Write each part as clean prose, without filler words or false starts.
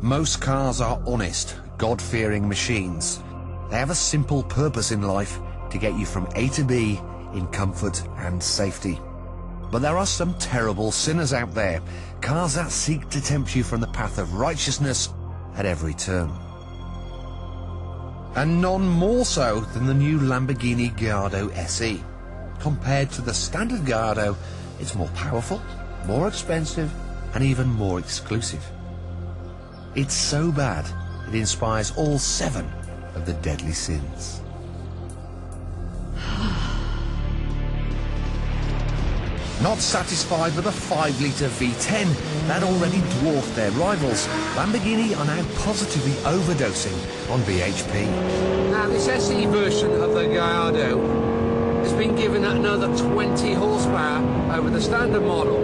Most cars are honest, God-fearing machines. They have a simple purpose in life: to get you from A to B in comfort and safety. But there are some terrible sinners out there, cars that seek to tempt you from the path of righteousness at every turn. And none more so than the new Lamborghini Gallardo SE. Compared to the standard Gallardo, it's more powerful, more expensive, and even more exclusive. It's so bad, it inspires all 7 of the deadly sins. Not satisfied with a 5-litre V10 that already dwarfed their rivals, Lamborghini are now positively overdosing on BHP. Now this SE version of the Gallardo has been given another 20 horsepower over the standard model.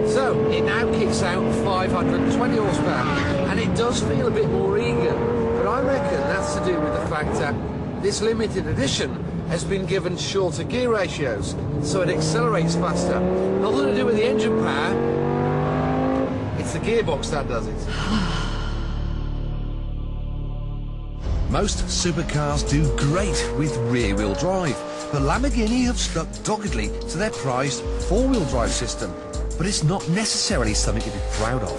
So it now kicks out 520 horsepower, and it does feel a bit more eager, but I reckon that's to do with the fact that this limited edition has been given shorter gear ratios, so it accelerates faster. Nothing to do with the engine power, it's the gearbox that does it. Most supercars do great with rear-wheel drive, but Lamborghini have stuck doggedly to their prized 4-wheel drive system. But it's not necessarily something to be proud of.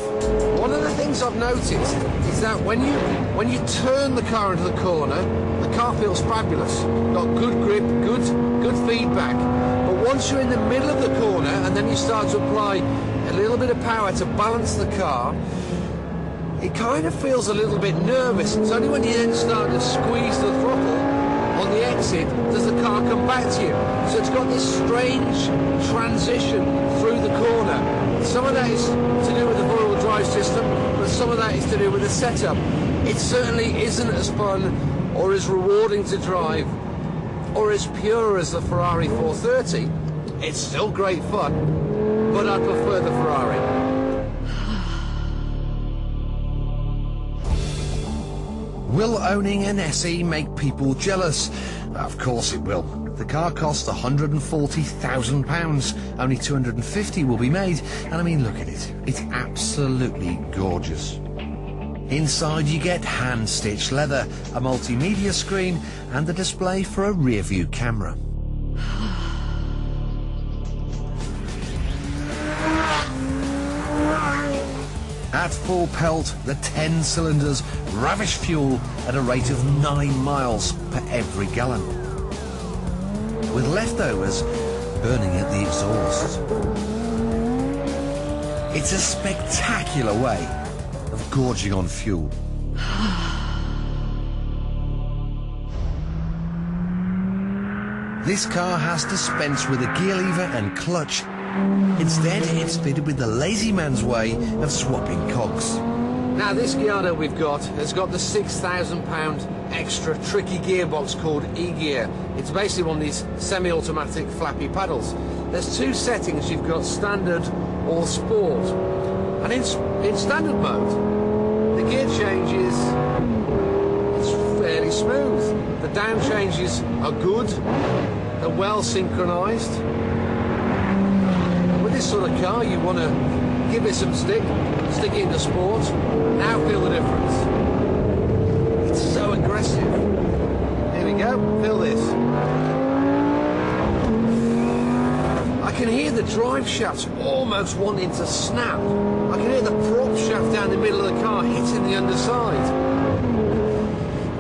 One of the things I've noticed is that when you turn the car into the corner, the car feels fabulous. Got good grip, good feedback. But once you're in the middle of the corner and then you start to apply a little bit of power to balance the car, it kind of feels a little bit nervous. It's only when you then start to squeeze the throttle on the exit does the car come back to you. So it's got this strange transition through the corner. Some of that is to do with the four-wheel drive system, but some of that is to do with the setup. It certainly isn't as fun or as rewarding to drive or as pure as the Ferrari 430. It's still great fun, but I prefer the Ferrari. Will owning an SE make people jealous? Of course it will. The car costs £140,000, only 250 will be made, and I mean, look at it. It's absolutely gorgeous. Inside you get hand-stitched leather, a multimedia screen, and the display for a rear-view camera. At full pelt, the 10 cylinders ravish fuel at a rate of 9 miles per every gallon, with leftovers burning at the exhaust. It's a spectacular way of gorging on fuel. This car has dispensed with a gear lever and clutch. Instead, it's fitted with the lazy man's way of swapping cogs. Now this Gallardo we've got has got the £6,000 extra tricky gearbox called E-gear. It's basically one of these semi-automatic flappy paddles. There's 2 settings. You've got standard or sport. And in standard mode, the gear changes, it's fairly smooth. The down changes are good, they're well synchronized. With this sort of car, you want to give it some stick it into sport. Now feel the difference. It's so aggressive. Here we go, feel this. I can hear the drive shafts almost wanting to snap. I can hear the prop shaft down the middle of the car hitting the underside.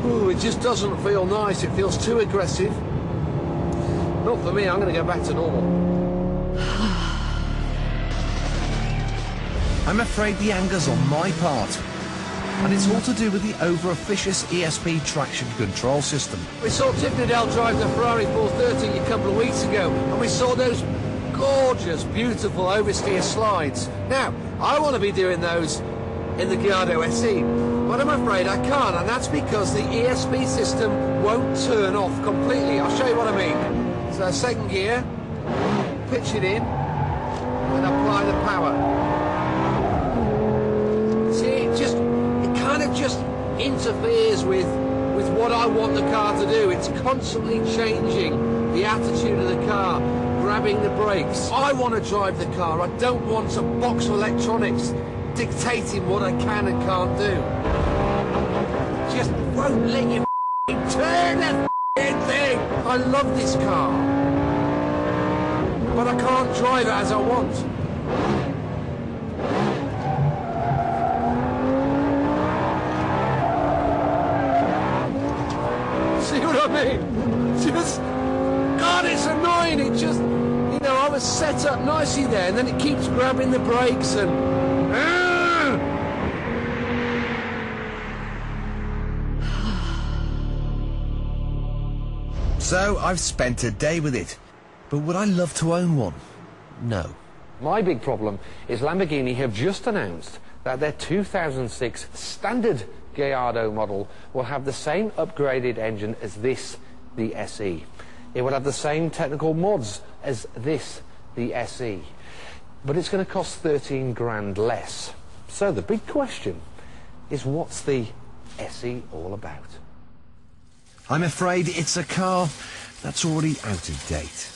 Ooh, it just doesn't feel nice. It feels too aggressive. Not for me, I'm going to go back to normal. I'm afraid the anger's on my part, and it's all to do with the over-officious ESP traction control system. We saw Tim Liddell drive the Ferrari 430 a couple of weeks ago, and we saw those gorgeous, beautiful oversteer slides. Now, I want to be doing those in the Gallardo SE, but I'm afraid I can't, and that's because the ESP system won't turn off completely. I'll show you what I mean. So second gear, pitch it in, and apply the power. See, it kind of just interferes with what I want the car to do. It's constantly changing the attitude of the car, grabbing the brakes. I want to drive the car. I don't want a box of electronics dictating what I can and can't do. Just won't let you turn that thing. I love this car, but I can't drive it as I want. See what I mean? Just, God, it's annoying. It just, you know, I was set up nicely there, and then it keeps grabbing the brakes and... So, I've spent a day with it. But would I love to own one? No. My big problem is Lamborghini have just announced that their 2006 standard Gallardo model will have the same upgraded engine as this, the SE. It will have the same technical mods as this, the SE. But it's going to cost 13 grand less. So the big question is, what's the SE all about? I'm afraid it's a car that's already out of date.